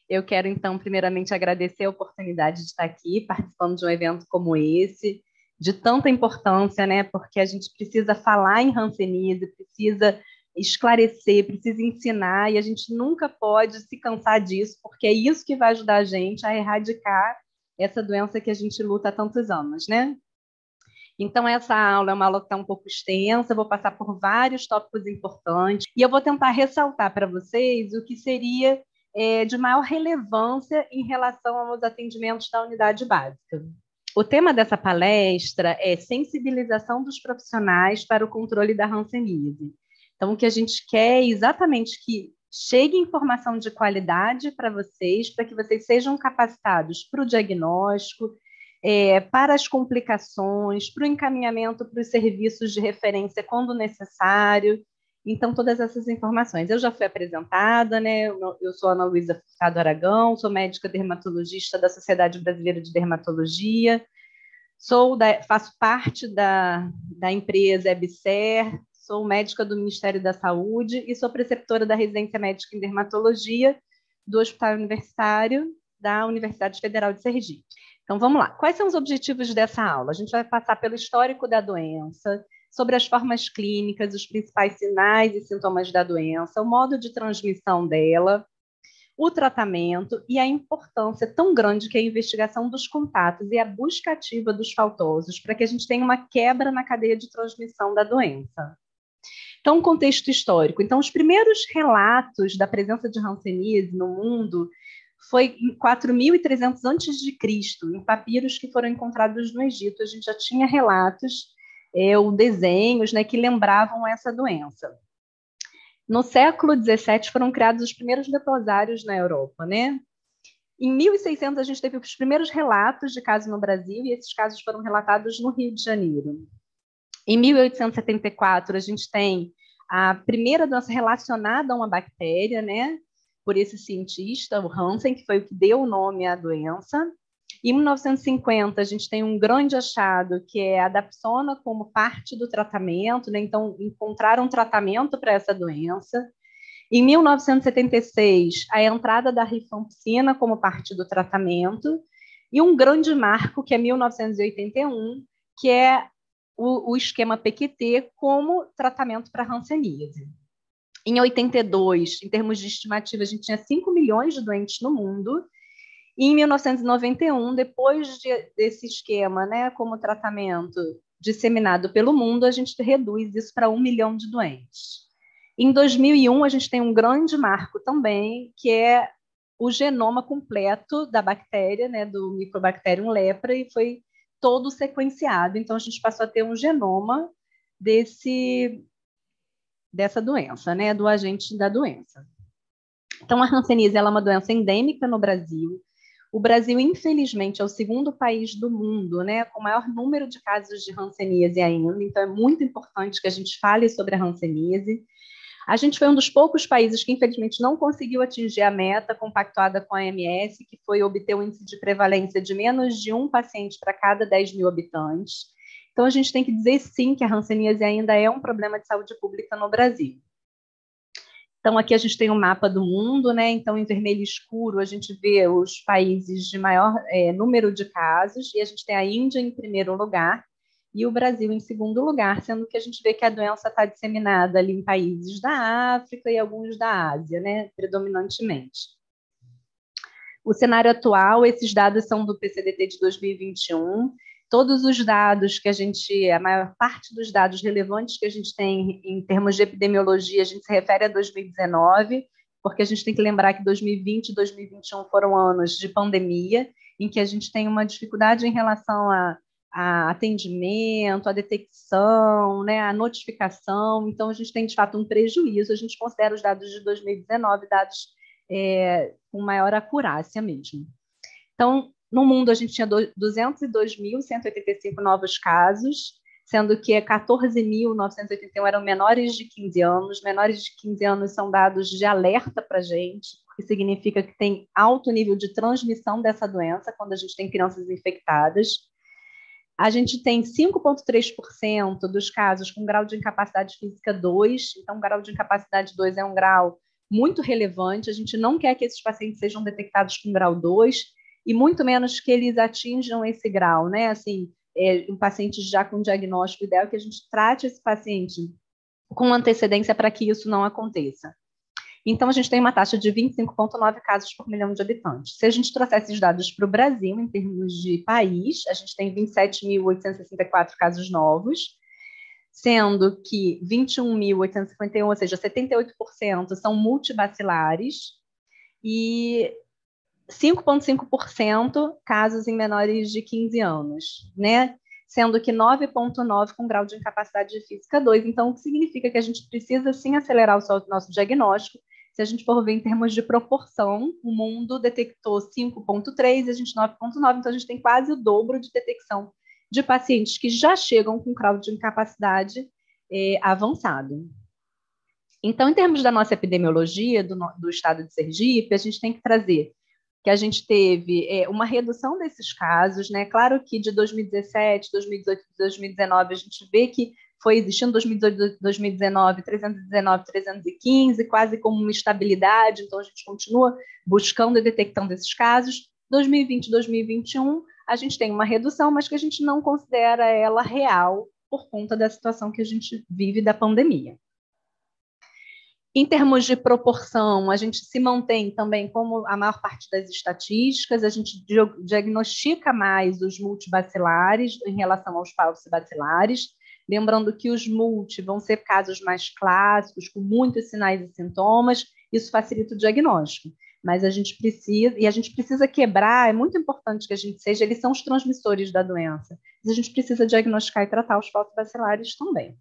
Eu quero, então, primeiramente agradecer a oportunidade de estar aqui, participando de um evento como esse, de tanta importância, né? Porque a gente precisa falar em hanseníase, precisa esclarecer, precisa ensinar, e a gente nunca pode se cansar disso, porque é isso que vai ajudar a gente a erradicar essa doença que a gente luta há tantos anos, né? Então, essa aula é uma aula que está um pouco extensa, vou passar por vários tópicos importantes, e eu vou tentar ressaltar para vocês o que seria de maior relevância em relação aos atendimentos da unidade básica. O tema dessa palestra é sensibilização dos profissionais para o controle da hanseníase. Então, o que a gente quer é exatamente que chegue informação de qualidade para que vocês sejam capacitados para o diagnóstico, para as complicações, para o encaminhamento para os serviços de referência quando necessário. Então, todas essas informações. Eu já fui apresentada, né? Eu sou Ana Luísa Furtado Aragão, sou médica dermatologista da Sociedade Brasileira de Dermatologia, faço parte da empresa EBSER, sou médica do Ministério da Saúde e sou preceptora da residência médica em dermatologia do Hospital Universitário da Universidade Federal de Sergipe. Então, vamos lá. Quais são os objetivos dessa aula? A gente vai passar pelo histórico da doença, sobre as formas clínicas, os principais sinais e sintomas da doença, o modo de transmissão dela, o tratamento e a importância tão grande que é a investigação dos contatos e a busca ativa dos faltosos para que a gente tenha uma quebra na cadeia de transmissão da doença. Então, contexto histórico. Então, os primeiros relatos da presença de hanseníase no mundo foi em 4.300 a.C., em papiros que foram encontrados no Egito. A gente já tinha relatos, ou desenhos, né, que lembravam essa doença. No século XVII foram criados os primeiros leprosários na Europa, né? Em 1600 a gente teve os primeiros relatos de casos no Brasil e esses casos foram relatados no Rio de Janeiro. Em 1874 a gente tem a primeira doença relacionada a uma bactéria, né? Por esse cientista, o Hansen, que foi o que deu o nome à doença. Em 1950, a gente tem um grande achado, que é a dapsona como parte do tratamento, né? Então, encontraram um tratamento para essa doença. Em 1976, a entrada da rifampicina como parte do tratamento. E um grande marco, que é 1981, que é o esquema PQT como tratamento para hanseníase. Em 82, em termos de estimativa, a gente tinha 5 milhões de doentes no mundo. E em 1991, depois desse esquema, né, como tratamento disseminado pelo mundo, a gente reduz isso para 1 milhão de doentes. Em 2001, a gente tem um grande marco também, que é o genoma completo da bactéria, né, do Mycobacterium lepra, e foi todo sequenciado. Então, a gente passou a ter um genoma dessa doença, né, do agente da doença. Então, a hanseníase ela é uma doença endêmica no Brasil. O Brasil, infelizmente, é o segundo país do mundo, né, com o maior número de casos de hanseníase ainda. Então, é muito importante que a gente fale sobre a hanseníase. A gente foi um dos poucos países que, infelizmente, não conseguiu atingir a meta compactuada com a OMS, que foi obter um índice de prevalência de menos de um paciente para cada 10 mil habitantes. Então, a gente tem que dizer, sim, que a hanseníase ainda é um problema de saúde pública no Brasil. Então, aqui a gente tem um mapa do mundo, né? Então, em vermelho escuro, a gente vê os países de maior número de casos, e a gente tem a Índia em primeiro lugar e o Brasil em segundo lugar, sendo que a gente vê que a doença está disseminada ali em países da África e alguns da Ásia, né? Predominantemente. O cenário atual, esses dados são do PCDT de 2021. Todos os dados a maior parte dos dados relevantes que a gente tem em termos de epidemiologia, a gente se refere a 2019, porque a gente tem que lembrar que 2020 e 2021 foram anos de pandemia, em que a gente tem uma dificuldade em relação a atendimento, a detecção, né, a notificação. Então, a gente tem, de fato, um prejuízo. A gente considera os dados de 2019 dados com maior acurácia mesmo. Então, no mundo, a gente tinha 202.185 novos casos, sendo que 14.981 eram menores de 15 anos. Menores de 15 anos são dados de alerta para a gente, porque significa que tem alto nível de transmissão dessa doença quando a gente tem crianças infectadas. A gente tem 5,3% dos casos com grau de incapacidade física 2. Então, grau de incapacidade 2 é um grau muito relevante. A gente não quer que esses pacientes sejam detectados com grau 2 e muito menos que eles atinjam esse grau, né? Assim, um paciente já com diagnóstico ideal, que a gente trate esse paciente com antecedência para que isso não aconteça. Então, a gente tem uma taxa de 25,9 casos por milhão de habitantes. Se a gente trouxer esses dados para o Brasil, em termos de país, a gente tem 27.864 casos novos, sendo que 21.851, ou seja, 78% são multibacilares e 5,5% casos em menores de 15 anos, né? Sendo que 9,9% com grau de incapacidade física 2. Então, o que significa que a gente precisa, sim, acelerar o nosso diagnóstico. Se a gente for ver em termos de proporção, o mundo detectou 5,3% e a gente 9,9%, então a gente tem quase o dobro de detecção de pacientes que já chegam com grau de incapacidade avançado. Então, em termos da nossa epidemiologia do estado de Sergipe, a gente tem que trazer que a gente teve uma redução desses casos, né? Claro que de 2017, 2018, 2019, a gente vê que foi existindo 2018, 2019, 319, 315, quase como uma estabilidade, então a gente continua buscando e detectando esses casos. 2020, 2021, a gente tem uma redução, mas que a gente não considera ela real por conta da situação que a gente vive da pandemia. Em termos de proporção, a gente se mantém também como a maior parte das estatísticas, a gente diagnostica mais os multibacilares em relação aos paucibacilares, lembrando que os multi vão ser casos mais clássicos, com muitos sinais e sintomas, isso facilita o diagnóstico. Mas a gente precisa quebrar, é muito importante que a gente seja, eles são os transmissores da doença, mas a gente precisa diagnosticar e tratar os paucibacilares também.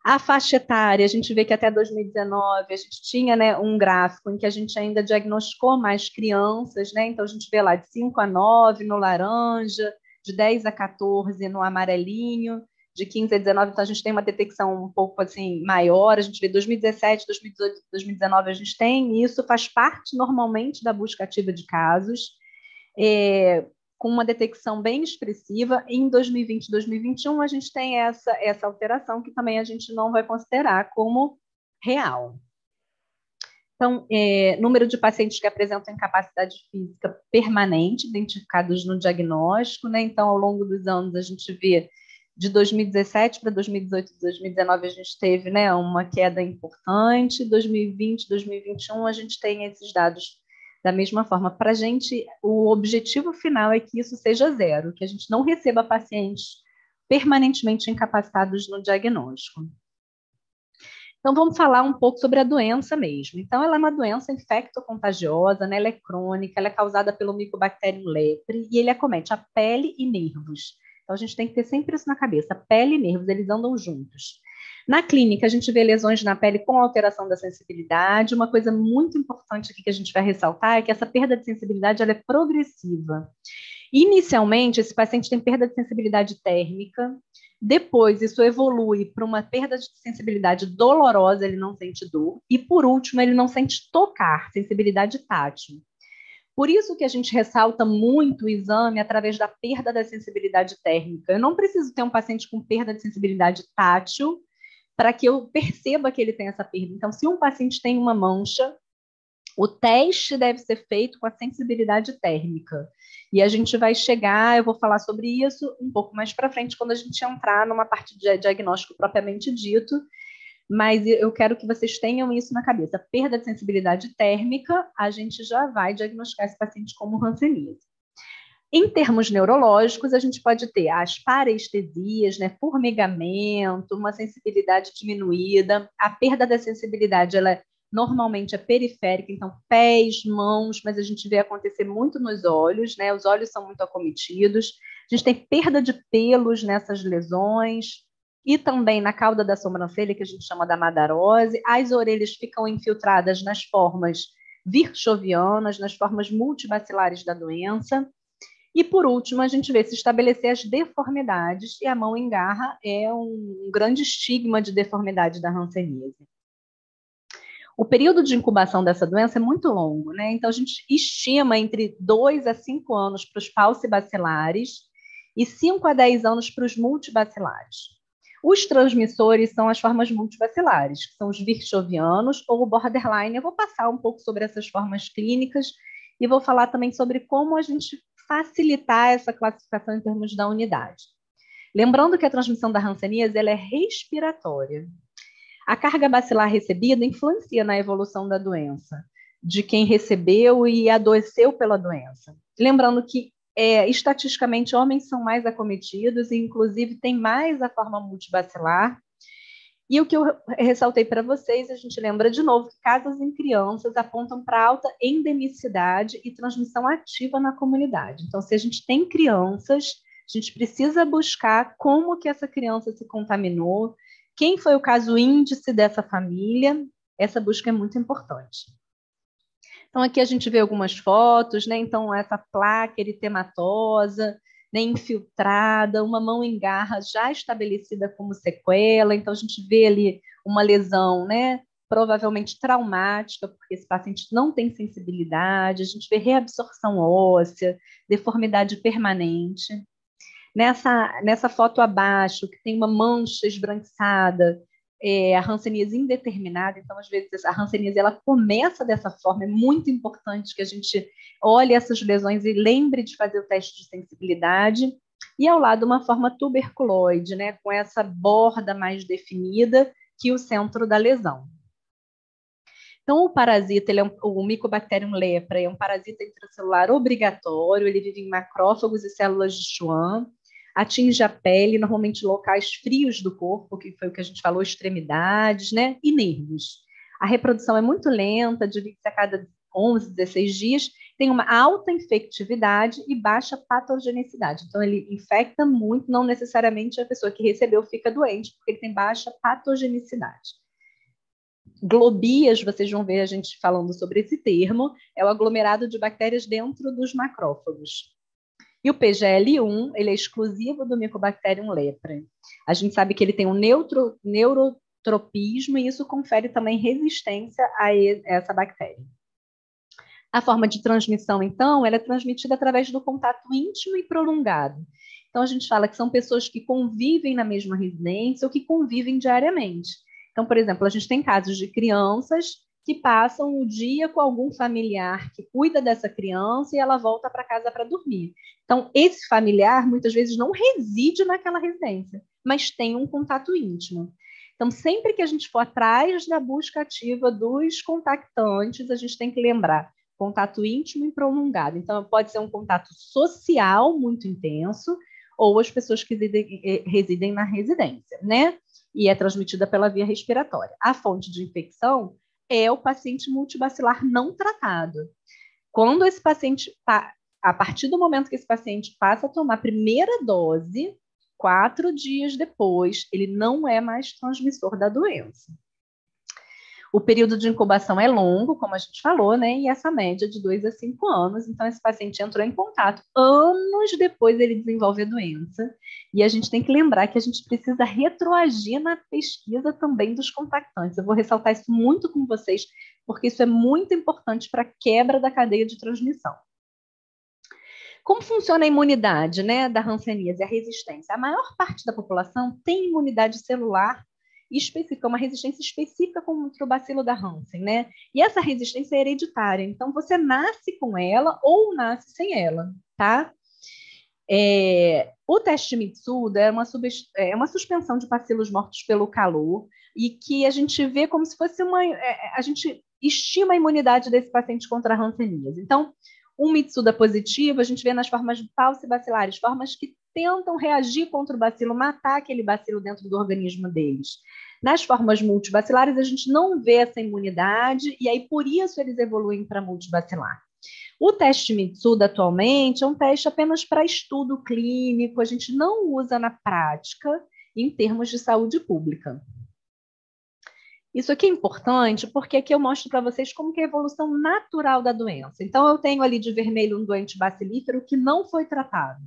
A faixa etária, a gente vê que até 2019 a gente tinha, né, um gráfico em que a gente ainda diagnosticou mais crianças, né? Então a gente vê lá de 5 a 9 no laranja, de 10 a 14 no amarelinho, de 15 a 19, então a gente tem uma detecção um pouco assim maior, a gente vê 2017, 2018, 2019 a gente tem, e isso faz parte normalmente da busca ativa de casos. Com uma detecção bem expressiva. Em 2020 e 2021, a gente tem essa alteração que também a gente não vai considerar como real. Então, número de pacientes que apresentam incapacidade física permanente, identificados no diagnóstico, né? Então, ao longo dos anos, a gente vê de 2017 para 2018 e 2019, a gente teve, né, uma queda importante. 2020, 2021, a gente tem esses dados da mesma forma. Para a gente, o objetivo final é que isso seja zero, que a gente não receba pacientes permanentemente incapacitados no diagnóstico. Então, vamos falar um pouco sobre a doença mesmo. Então, ela é uma doença infectocontagiosa, né? Ela é crônica, ela é causada pelo Mycobacterium leprae e ele acomete a pele e nervos. Então, a gente tem que ter sempre isso na cabeça. Pele e nervos, eles andam juntos. Na clínica, a gente vê lesões na pele com alteração da sensibilidade. Uma coisa muito importante aqui que a gente vai ressaltar é que essa perda de sensibilidade ela é progressiva. Inicialmente, esse paciente tem perda de sensibilidade térmica, depois isso evolui para uma perda de sensibilidade dolorosa, ele não sente dor, e por último, ele não sente tocar, sensibilidade tátil. Por isso que a gente ressalta muito o exame através da perda da sensibilidade térmica. Eu não preciso ter um paciente com perda de sensibilidade tátil para que eu perceba que ele tem essa perda. Então, se um paciente tem uma mancha, o teste deve ser feito com a sensibilidade térmica. E a gente vai chegar, eu vou falar sobre isso um pouco mais para frente, quando a gente entrar numa parte de diagnóstico propriamente dito, mas eu quero que vocês tenham isso na cabeça. Perda de sensibilidade térmica, a gente já vai diagnosticar esse paciente como hanseníase. Em termos neurológicos, a gente pode ter as parestesias, né, formigamento, uma sensibilidade diminuída, a perda da sensibilidade, ela normalmente é periférica, então pés, mãos, mas a gente vê acontecer muito nos olhos, né, os olhos são muito acometidos, a gente tem perda de pelos nessas lesões, e também na cauda da sobrancelha, que a gente chama da madarose, as orelhas ficam infiltradas nas formas virchovianas, nas formas multibacilares da doença. E, por último, a gente vê se estabelecer as deformidades, e a mão em garra é um grande estigma de deformidade da hanseníase. O período de incubação dessa doença é muito longo, né? Então, a gente estima entre 2 a 5 anos para os paucibacilares e 5 a 10 anos para os multibacilares. Os transmissores são as formas multibacilares, que são os virchovianos ou o borderline. Eu vou passar um pouco sobre essas formas clínicas e vou falar também sobre como a gente facilitar essa classificação em termos da unidade. Lembrando que a transmissão da hanseníase ela é respiratória. A carga bacilar recebida influencia na evolução da doença, de quem recebeu e adoeceu pela doença. Lembrando que, estatisticamente, homens são mais acometidos e, inclusive, tem mais a forma multibacilar. E o que eu ressaltei para vocês, a gente lembra de novo que casos em crianças apontam para alta endemicidade e transmissão ativa na comunidade. Então, se a gente tem crianças, a gente precisa buscar como que essa criança se contaminou, quem foi o caso índice dessa família. Essa busca é muito importante. Então, aqui a gente vê algumas fotos, né? Então, essa placa eritematosa, né, infiltrada, uma mão em garra já estabelecida como sequela. Então, a gente vê ali uma lesão, né, provavelmente traumática, porque esse paciente não tem sensibilidade. A gente vê reabsorção óssea, deformidade permanente. Nessa foto abaixo, que tem uma mancha esbranquiçada, a hanseníase indeterminada. Então, às vezes, a hanseníase ela começa dessa forma. É muito importante que a gente olhe essas lesões e lembre de fazer o teste de sensibilidade. E ao lado, uma forma tuberculoide, né, com essa borda mais definida que o centro da lesão. Então, o parasita, o Mycobacterium lepra, é um parasita intracelular obrigatório, ele vive em macrófagos e células de Schwann, atinge a pele, normalmente locais frios do corpo, que foi o que a gente falou, extremidades, né, e nervos. A reprodução é muito lenta, divide-se a cada 11, 16 dias, tem uma alta infectividade e baixa patogenicidade. Então, ele infecta muito, não necessariamente a pessoa que recebeu fica doente, porque ele tem baixa patogenicidade. Globias, vocês vão ver a gente falando sobre esse termo, é o aglomerado de bactérias dentro dos macrófagos. E o PGL1, ele é exclusivo do Mycobacterium lepra. A gente sabe que ele tem um neurotropismo e isso confere também resistência a essa bactéria. A forma de transmissão, então, ela é transmitida através do contato íntimo e prolongado. Então, a gente fala que são pessoas que convivem na mesma residência ou que convivem diariamente. Então, por exemplo, a gente tem casos de crianças que passam o dia com algum familiar que cuida dessa criança e ela volta para casa para dormir. Então, esse familiar, muitas vezes, não reside naquela residência, mas tem um contato íntimo. Então, sempre que a gente for atrás da busca ativa dos contactantes, a gente tem que lembrar contato íntimo e prolongado. Então, pode ser um contato social muito intenso ou as pessoas que residem na residência, né? E é transmitida pela via respiratória. A fonte de infecção é o paciente multibacilar não tratado. Quando esse paciente, a partir do momento que esse paciente passa a tomar a primeira dose, 4 dias depois, ele não é mais transmissor da doença. O período de incubação é longo, como a gente falou, né? E essa média de 2 a 5 anos. Então, esse paciente entrou em contato. Anos depois, ele desenvolve a doença. E a gente tem que lembrar que a gente precisa retroagir na pesquisa também dos contactantes. Eu vou ressaltar isso muito com vocês, porque isso é muito importante para a quebra da cadeia de transmissão. Como funciona a imunidade, né, da hanseníase, a resistência? A maior parte da população tem imunidade celular específica, uma resistência específica contra o bacilo da Hansen, né? E essa resistência é hereditária, então você nasce com ela ou nasce sem ela, tá? O teste de Mitsuda é uma suspensão de bacilos mortos pelo calor e que a gente vê como se fosse a gente estima a imunidade desse paciente contra a hanseníase. Então, um Mitsuda positivo, a gente vê nas formas falcibacilares, formas que tentam reagir contra o bacilo, matar aquele bacilo dentro do organismo deles. Nas formas multibacilares, a gente não vê essa imunidade, e aí por isso eles evoluem para multibacilar. O teste Mitsuda atualmente é um teste apenas para estudo clínico, a gente não usa na prática em termos de saúde pública. Isso aqui é importante porque aqui eu mostro para vocês como que é a evolução natural da doença. Então, eu tenho ali de vermelho um doente bacilífero que não foi tratado.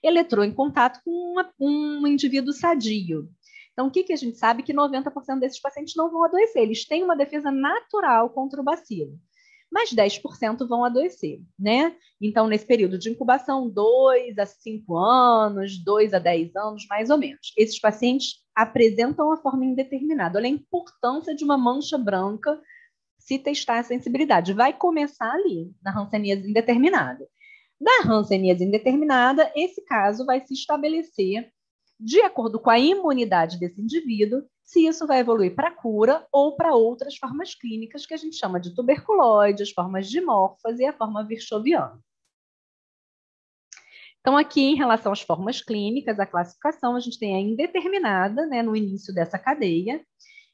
Ele entrou em contato com um indivíduo sadio. Então, o que a gente sabe? Que 90% desses pacientes não vão adoecer. Eles têm uma defesa natural contra o bacilo. Mas 10% vão adoecer, né? Então, nesse período de incubação, 2 a 5 anos, 2 a 10 anos, mais ou menos. Esses pacientes apresentam a forma indeterminada. Olha a importância de uma mancha branca se testar a sensibilidade. Vai começar ali, na hanseníase indeterminada. Da hanseníase indeterminada, esse caso vai se estabelecer de acordo com a imunidade desse indivíduo, se isso vai evoluir para cura ou para outras formas clínicas que a gente chama de tuberculose, as formas dimorfas e a forma virchoviana. Então, aqui, em relação às formas clínicas, a classificação, a gente tem a indeterminada, né, no início dessa cadeia,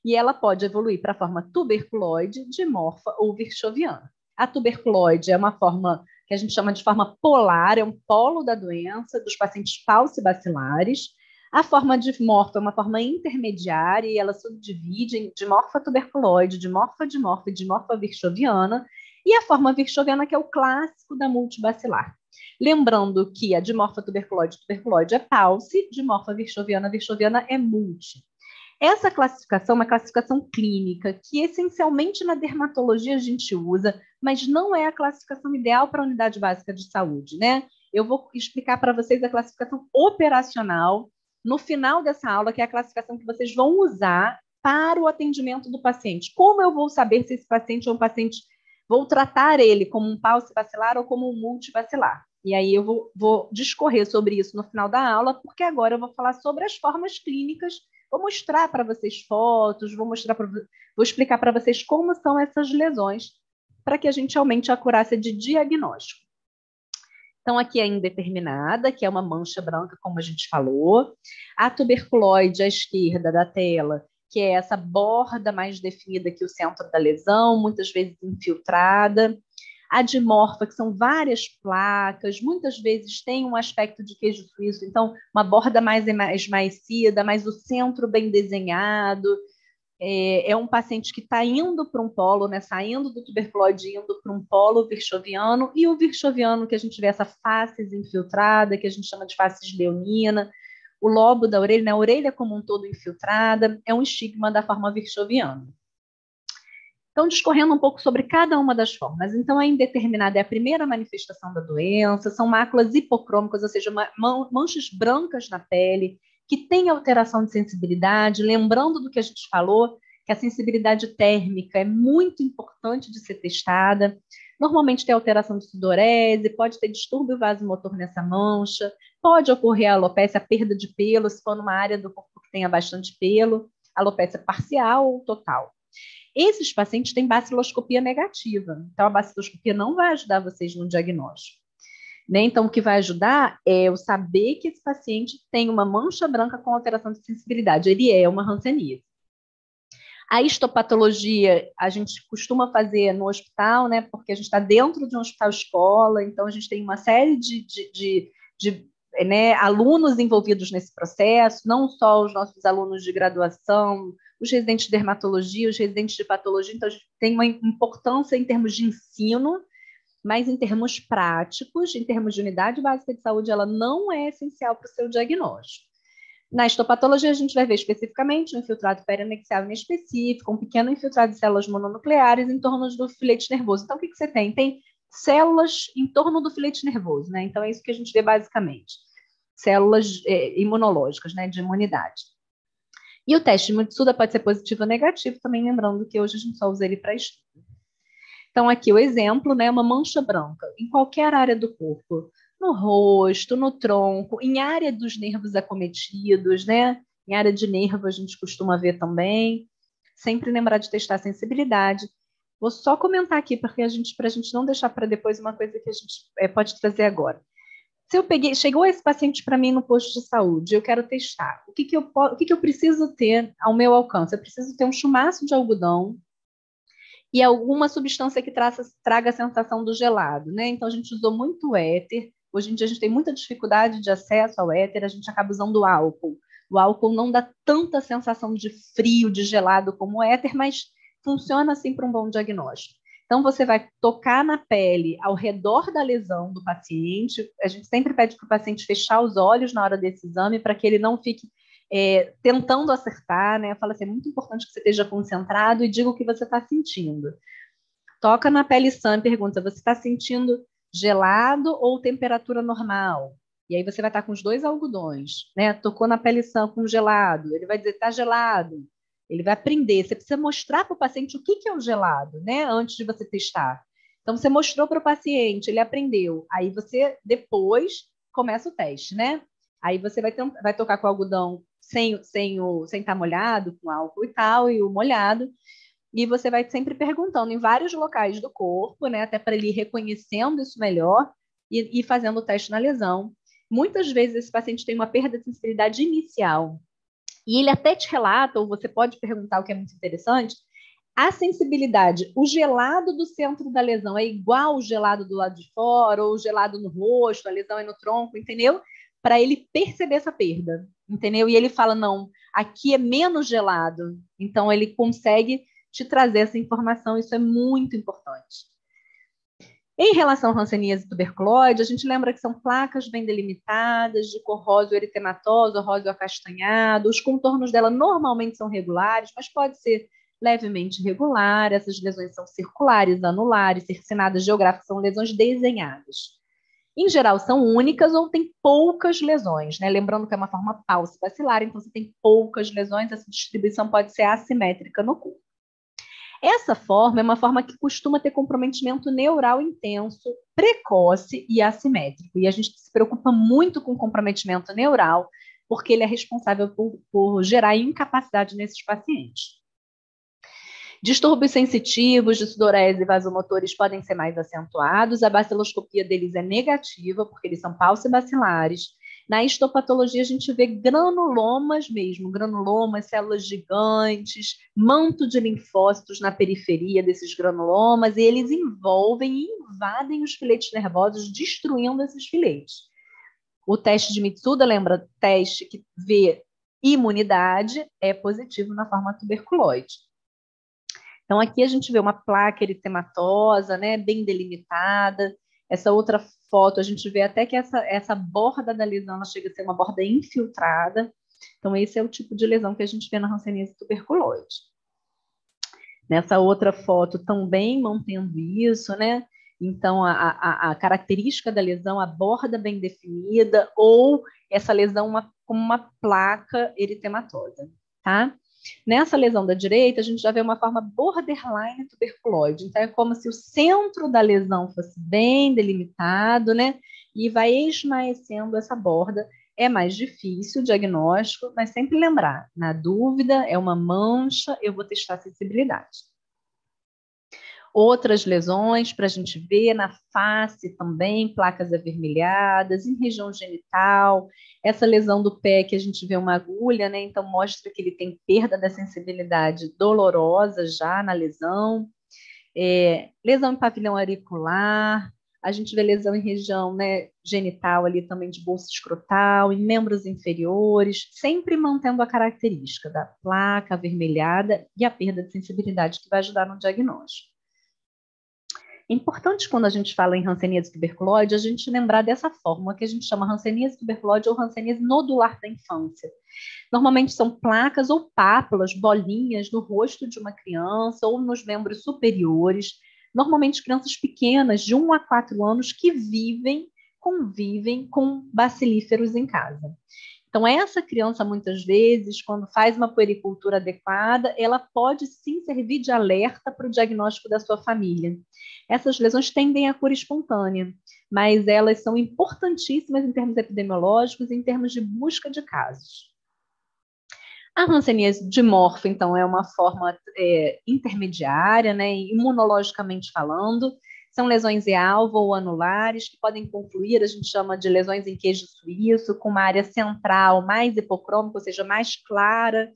e ela pode evoluir para a forma tuberculoide, dimorfa ou virchoviana. A tuberculoide é uma forma que a gente chama de forma polar, é um polo da doença, dos pacientes falcibacilares. A forma dimorfa é uma forma intermediária e ela subdivide em dimorfa tuberculoide, dimorfa dimorfa e dimorfa virchoviana, e a forma virchoviana que é o clássico da multibacilar. Lembrando que a dimorfa tuberculoide é palsi, dimorfa virchoviana é multi. Essa classificação é uma classificação clínica que essencialmente na dermatologia a gente usa, mas não é a classificação ideal para a unidade básica de saúde, né? Eu vou explicar para vocês a classificação operacional no final dessa aula, que é a classificação que vocês vão usar para o atendimento do paciente. Como eu vou saber se esse paciente é um paciente, vou tratar ele como um paucibacilar ou como um multibacilar? E aí eu vou discorrer sobre isso no final da aula, porque agora eu vou falar sobre as formas clínicas. Vou mostrar para vocês fotos, vou explicar para vocês como são essas lesões, para que a gente aumente a acurácia de diagnóstico. Então, aqui é a indeterminada, que é uma mancha branca, como a gente falou. A tuberculoide à esquerda da tela, que é essa borda mais definida que o centro da lesão, muitas vezes infiltrada. A dimorfa, que são várias placas, muitas vezes tem um aspecto de queijo suíço, então uma borda mais esmaecida, mas o centro bem desenhado. É um paciente que está indo para um polo, né, saindo do tuberculose, indo para um polo virchoviano, e o virchoviano, que a gente vê essa face infiltrada, que a gente chama de face leonina, o lobo da orelha, né, a orelha como um todo infiltrada, é um estigma da forma virchoviana. Então, discorrendo um pouco sobre cada uma das formas. Então, a indeterminada é a primeira manifestação da doença, são máculas hipocrômicas, ou seja, manchas brancas na pele, que tem alteração de sensibilidade, lembrando do que a gente falou, que a sensibilidade térmica é muito importante de ser testada. Normalmente tem alteração de sudorese, pode ter distúrbio vasomotor nessa mancha, pode ocorrer a alopécia, a perda de pelo, se for numa área do corpo que tenha bastante pelo, alopécia parcial ou total. Esses pacientes têm baciloscopia negativa, então a baciloscopia não vai ajudar vocês no diagnóstico. Né? Então, o que vai ajudar é eu saber que esse paciente tem uma mancha branca com alteração de sensibilidade, ele é uma hanseníase. A histopatologia a gente costuma fazer no hospital, né? Porque a gente está dentro de um hospital-escola, então a gente tem uma série de né, alunos envolvidos nesse processo, não só os nossos alunos de graduação, os residentes de dermatologia, os residentes de patologia, então a gente tem uma importância em termos de ensino, mas em termos práticos, em termos de unidade básica de saúde, ela não é essencial para o seu diagnóstico. Na histopatologia, a gente vai ver especificamente um infiltrado perianexial inespecífico, um pequeno infiltrado de células mononucleares em torno do filete nervoso. Então, o que você tem? Tem células em torno do filete nervoso, né? Então, é isso que a gente vê basicamente. Células imunológicas, né? De imunidade. E o teste de Matsuda pode ser positivo ou negativo, também lembrando que hoje a gente só usa ele para estudo. Então, aqui o exemplo, né? Uma mancha branca em qualquer área do corpo. No rosto, no tronco, em área dos nervos acometidos, né? Em área de nervo a gente costuma ver também. Sempre lembrar de testar a sensibilidade. Vou só comentar aqui, porque para a gente não deixar para depois uma coisa que a gente pode trazer agora. Se chegou esse paciente para mim no posto de saúde, eu quero testar. O que eu preciso ter ao meu alcance? Eu preciso ter um chumaço de algodão e alguma substância que traga a sensação do gelado, né? Então a gente usou muito éter. Hoje em dia a gente tem muita dificuldade de acesso ao éter, a gente acaba usando o álcool. O álcool não dá tanta sensação de frio, de gelado como o éter, mas funciona assim para um bom diagnóstico. Então, você vai tocar na pele ao redor da lesão do paciente. A gente sempre pede para o paciente fechar os olhos na hora desse exame para que ele não fique tentando acertar, né? Fala assim, é muito importante que você esteja concentrado e diga o que você está sentindo. Toca na pele sã e pergunta, você está sentindo gelado ou temperatura normal? E aí você vai estar com os 2 algodões, né? Tocou na pele sã com gelado, ele vai dizer, está gelado. Ele vai aprender. Você precisa mostrar para o paciente o que é o gelado, né? Antes de você testar. Então, você mostrou para o paciente, ele aprendeu. Aí você, depois, começa o teste, né? Aí você vai tocar com o algodão sem estar molhado, com álcool e tal, e o molhado. E você vai sempre perguntando em vários locais do corpo, né? Até para ele ir reconhecendo isso melhor e fazendo o teste na lesão. Muitas vezes esse paciente tem uma perda de sensibilidade inicial. E ele até te relata, ou você pode perguntar o que é muito interessante, a sensibilidade, o gelado do centro da lesão é igual ao gelado do lado de fora, ou o gelado no rosto, a lesão é no tronco, entendeu? Para ele perceber essa perda, entendeu? E ele fala, não, aqui é menos gelado. Então, ele consegue te trazer essa informação, isso é muito importante. Em relação à hanseníase e tuberculose, a gente lembra que são placas bem delimitadas, de cor róseo eritematosa, róseo acastanhado. Os contornos dela normalmente são regulares, mas pode ser levemente irregular. Essas lesões são circulares, anulares, cercinadas geográficas, são lesões desenhadas. Em geral, são únicas ou tem poucas lesões, né? Lembrando que é uma forma paucibacilar, então você tem poucas lesões, essa distribuição pode ser assimétrica no corpo. Essa forma é uma forma que costuma ter comprometimento neural intenso, precoce e assimétrico. E a gente se preocupa muito com o comprometimento neural, porque ele é responsável por gerar incapacidade nesses pacientes. Distúrbios sensitivos de sudorese e vasomotores podem ser mais acentuados. A baciloscopia deles é negativa, porque eles são paucibacilares. Na histopatologia, a gente vê granulomas mesmo, granulomas, células gigantes, manto de linfócitos na periferia desses granulomas, e eles envolvem e invadem os filetes nervosos, destruindo esses filetes. O teste de Mitsuda, lembra, teste que vê imunidade, é positivo na forma tuberculoide. Então, aqui a gente vê uma placa eritematosa, né, bem delimitada. Essa outra foto, a gente vê até que essa borda da lesão ela chega a ser uma borda infiltrada. Então, esse é o tipo de lesão que a gente vê na hanseníase tuberculoide. Nessa outra foto, também mantendo isso, né? Então, a característica da lesão, a borda bem definida, ou essa lesão como uma placa eritematosa, tá? Nessa lesão da direita, a gente já vê uma forma borderline tuberculoide. Então, é como se o centro da lesão fosse bem delimitado, né? E vai esmaecendo essa borda. É mais difícil o diagnóstico, mas sempre lembrar, na dúvida, é uma mancha, eu vou testar a sensibilidade. Outras lesões para a gente ver na face também, placas avermelhadas, em região genital. Essa lesão do pé que a gente vê uma agulha, né? Então mostra que ele tem perda da sensibilidade dolorosa já na lesão. Lesão em pavilhão auricular, a gente vê lesão em região, né, genital ali também de bolsa escrotal, em membros inferiores, sempre mantendo a característica da placa avermelhada e a perda de sensibilidade que vai ajudar no diagnóstico. É importante, quando a gente fala em hanseníase tuberculoide, a gente lembrar dessa fórmula que a gente chama hanseníase tuberculoide ou hanseníase nodular da infância. Normalmente são placas ou pápulas, bolinhas no rosto de uma criança ou nos membros superiores, normalmente crianças pequenas, de 1 a 4 anos, que convivem com bacilíferos em casa. Então, essa criança, muitas vezes, quando faz uma puericultura adequada, ela pode sim servir de alerta para o diagnóstico da sua família. Essas lesões tendem à cura espontânea, mas elas são importantíssimas em termos epidemiológicos e em termos de busca de casos. A hanseníase dimorfa, então, é uma forma intermediária, né, imunologicamente falando. São lesões em alvo ou anulares, que podem confluir, a gente chama de lesões em queijo suíço, com uma área central mais hipocrômica, ou seja, mais clara,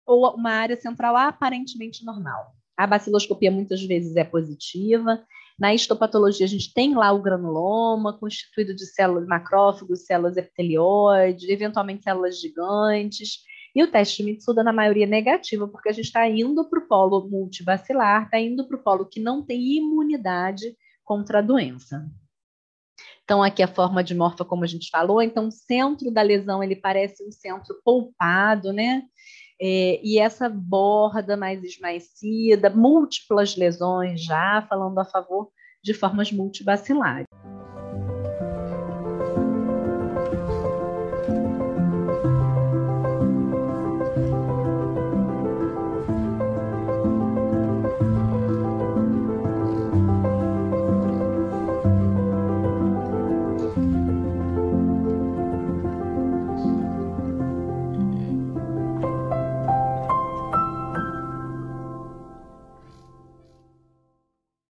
ou uma área central aparentemente normal. A baciloscopia muitas vezes é positiva. Na histopatologia, a gente tem lá o granuloma, constituído de células macrófagos, células epitelioides, eventualmente células gigantes. E o teste de Mitsuda, na maioria, é negativo, porque a gente está indo para o polo multibacilar, está indo para o polo que não tem imunidade contra a doença. Então, aqui a forma dimorfa, como a gente falou, então o centro da lesão, ele parece um centro polpado, né? E essa borda mais esmaecida, múltiplas lesões já, falando a favor de formas multibacilares.